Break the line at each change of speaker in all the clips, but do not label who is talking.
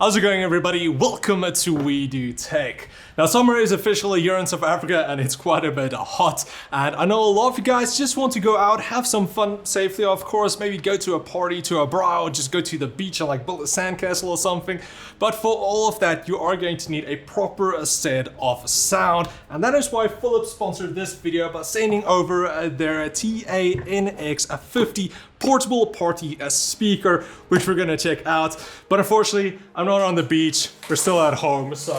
How's it going, everybody? Welcome to We Do Tech. Now, summer is officially here in South Africa and it's quite a bit hot. And I know a lot of you guys just want to go out, have some fun safely, of course, maybe go to a party, to a bar, or just go to the beach and like build a sandcastle or something. But for all of that, you are going to need a proper set of sound. And that is why Philips sponsored this video by sending over their TANX50 portable party speaker, which we're gonna check out. But unfortunately, I'm not on the beach, we're still at home, so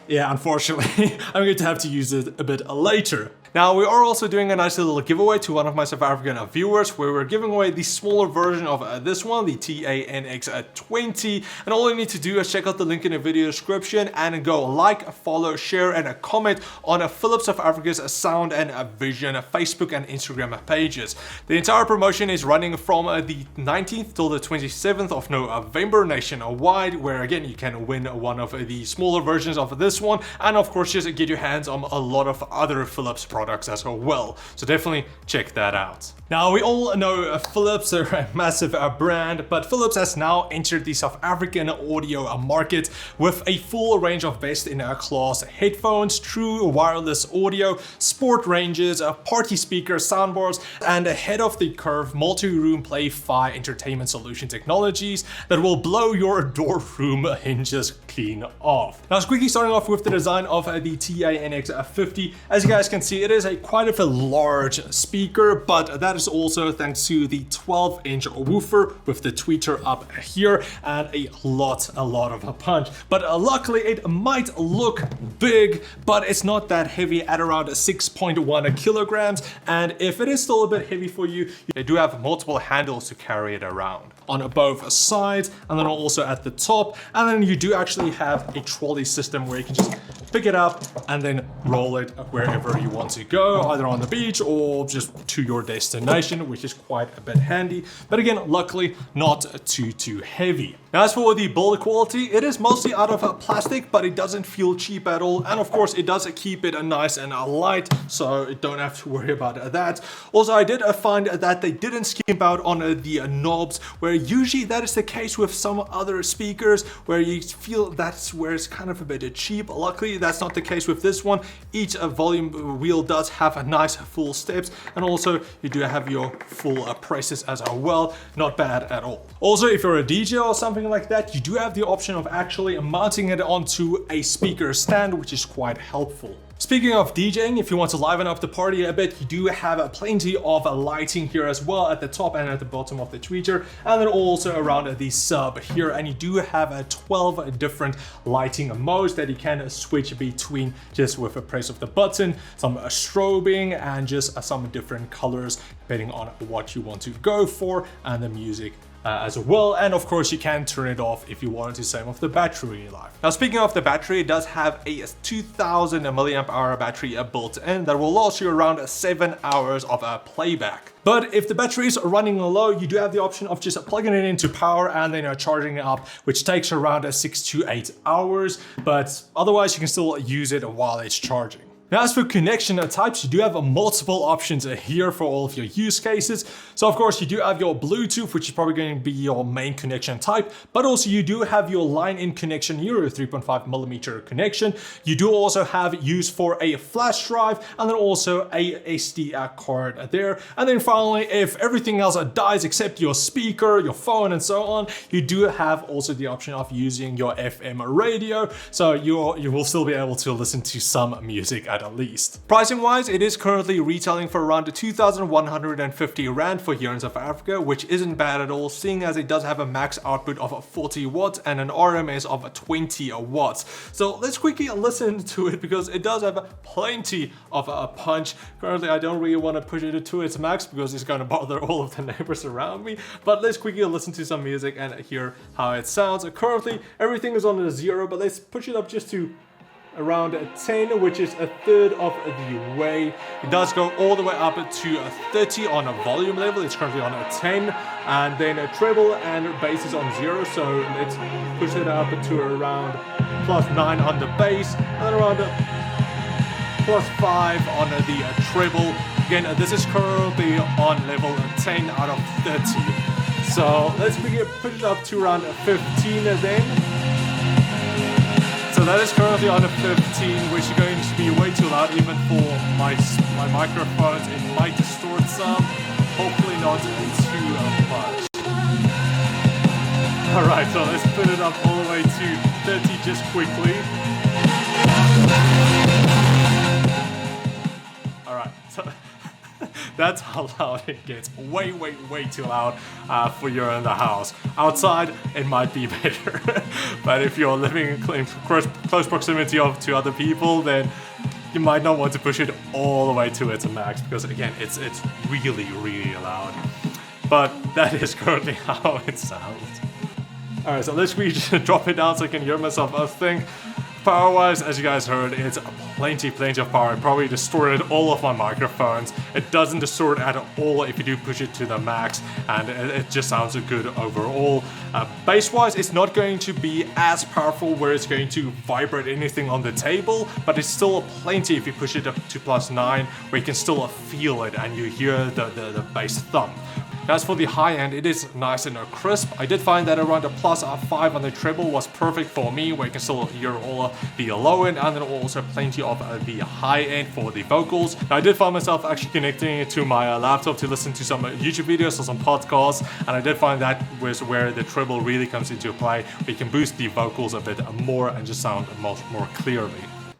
yeah, unfortunately, I'm going to have to use it a bit later. Now, we are also doing a nice little giveaway to one of my South African viewers, where we're giving away the smaller version of this one, the TANX50. And all you need to do is check out the link in the video description and go like, follow, share, and comment on Philips South Africa's Sound and Vision Facebook and Instagram pages. The entire promotion is running from the 19th till the 27th of November nationwide, where again, you can win one of the smaller versions of this one, and of course, just get your hands on a lot of other Philips products as well. So definitely check that out. Now, we all know Philips are a massive brand, but Philips has now entered the South African audio market with a full range of best-in-class headphones, true wireless audio, sport ranges, party speakers, soundbars, and ahead-of-the-curve multi-room play-fi entertainment solution technologies that will blow your door room hinges clean off. Now, quickly starting off with the design of the TANX50. As you guys can see, it is quite a large speaker, but that is also thanks to the 12-inch woofer with the tweeter up here and a lot of a punch. But luckily, it might look big, but it's not that heavy at around 6.1 kilograms. And if it is still a bit heavy for you, they do have multiple handles to carry it around on both sides, and then also at the top. And then you do actually have a trolley system where you can just pick it up and then roll it wherever you want to go, either on the beach or just to your destination, which is quite a bit handy. But again, luckily not too heavy. Now, as for the build quality, it is mostly out of plastic, but it doesn't feel cheap at all. And of course, it does keep it nice and light, so you don't have to worry about that. Also, I did find that they didn't skimp out on the knobs, where usually that is the case with some other speakers, where you feel that's where it's kind of a bit cheap. Luckily, that's not the case with this one. Each volume wheel does have a nice full steps, and also you do have your full presses as well. Not bad at all. Also, if you're a DJ or something like that, you do have the option of actually mounting it onto a speaker stand, which is quite helpful. Speaking of DJing, if you want to liven up the party a bit, you do have plenty of lighting here as well at the top and at the bottom of the tweeter, and then also around the sub here. And you do have 12 different lighting modes that you can switch between just with a press of the button, some strobing, and just some different colors depending on what you want to go for, and the music as well. And of course, you can turn it off if you wanted to save off the battery life. Now, speaking of the battery, it does have a 2000 milliamp hour battery built in that will last you around 7 hours of playback. But if the battery is running low, you do have the option of just plugging it into power and then charging it up, which takes around 6 to 8 hours. But otherwise, you can still use it while it's charging. Now, as for connection types, you do have multiple options here for all of your use cases. So of course, you do have your Bluetooth, which is probably going to be your main connection type, but also you do have your line-in connection here, your 3.5 millimeter connection. You do also have use for a flash drive, and then also a SD card there. And then finally, if everything else dies except your speaker, your phone, and so on, you do have also the option of using your FM radio. So you will still be able to listen to some music at least. Pricing wise, it is currently retailing for around 2,150 Rand for here in South Africa, which isn't bad at all, seeing as it does have a max output of 40 watts and an RMS of 20 watts. So let's quickly listen to it because it does have plenty of a punch. Currently, I don't really want to push it to its max because it's going to bother all of the neighbors around me, but let's quickly listen to some music and hear how it sounds. Currently, everything is on a 0, but let's push it up just to around 10, which is a third of the way. It does go all the way up to 30 on a volume level. It's currently on a 10, and then a treble and bass is on 0. So let's push it up to around +9 on the bass, and around +5 on the treble. Again, this is currently on level 10 out of 30. So let's push it up to around 15 then. so that is currently on a 15, which is going to be way too loud even for my microphones. It might distort some, hopefully not too much. Alright, so let's put it up all the way to 30 just quickly. Alright, so that's how loud it gets. Way too loud for you in the house. Outside, it might be better. But if you're living in close proximity to other people, then you might not want to push it all the way to its max, because again, it's really loud. But that is currently how it sounds. Alright, so let's just drop it down so I can hear myself. I think power-wise, as you guys heard, it's plenty of power. It probably distorted all of my microphones. It doesn't distort at all if you do push it to the max, and it just sounds good overall. Bass-wise, it's not going to be as powerful where it's going to vibrate anything on the table, but it's still plenty if you push it up to +9, where you can still feel it and you hear the bass thump. As for the high end, it is nice and crisp. I did find that around a +5 on the treble was perfect for me, where you can still hear all of the low end and then also plenty of the high end for the vocals. Now, I did find myself actually connecting it to my laptop to listen to some YouTube videos or some podcasts, and I did find that was where the treble really comes into play, where you can boost the vocals a bit more and just sound much more clearly.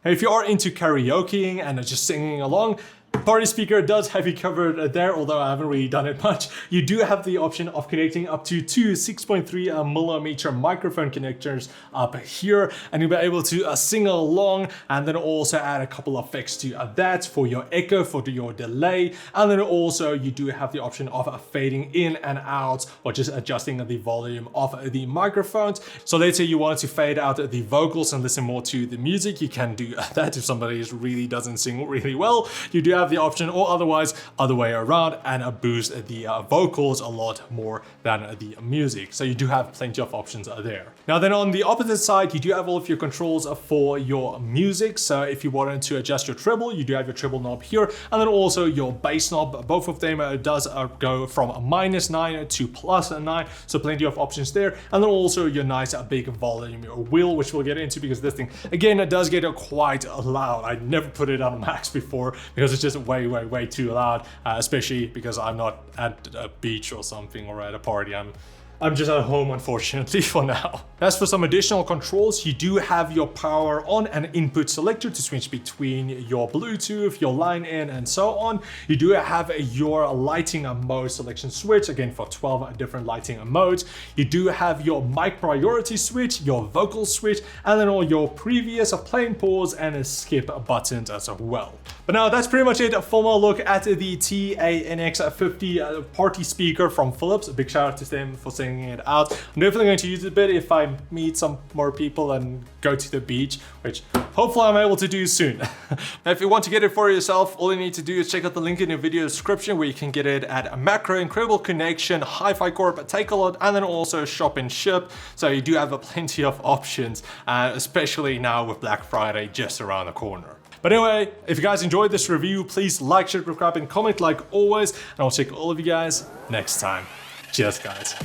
If you are into karaokeing and just singing along, Party Speaker does have you covered there, although I haven't really done it much. You do have the option of connecting up to two 6.3mm microphone connectors up here, and you'll be able to sing along, and then also add a couple of effects to that for your echo, for your delay, and then also you do have the option of fading in and out, or just adjusting the volume of the microphones. So let's say you want to fade out the vocals and listen more to the music, you can do that. If somebody really doesn't sing really well, you do have the option, or otherwise other way around, and boost the vocals a lot more than the music. So you do have plenty of options there. Now then, on the opposite side, you do have all of your controls for your music. So if you wanted to adjust your treble, you do have your treble knob here, and then also your bass knob. Both of them does go from -9 to +9, so plenty of options there. And then also your nice big volume wheel, which we'll get into, because this thing again, it does get quite loud. I never put it on max before because it's just way too loud, especially because I'm not at a beach or something, or at a party. I'm just at home, unfortunately, for now. As for some additional controls, you do have your power on and input selector to switch between your Bluetooth, your line in, and so on. You do have your lighting mode selection switch, again for 12 different lighting modes. You do have your mic priority switch, your vocal switch, and then all your previous play and pause and skip buttons as well. But now that's pretty much it for my look at the TANX50 party speaker from Philips. A big shout out to them for sending it out. I'm definitely going to use it a bit if I meet some more people and go to the beach, which hopefully I'm able to do soon. If you want to get it for yourself, all you need to do is check out the link in the video description, where you can get it at Macro, Incredible Connection, Hi-Fi Corp, Takealot, and then also Shop and Ship. So you do have plenty of options, especially now with Black Friday just around the corner. But anyway, if you guys enjoyed this review, please like, share, subscribe, and comment like always, and I'll check all of you guys next time. Cheers, guys.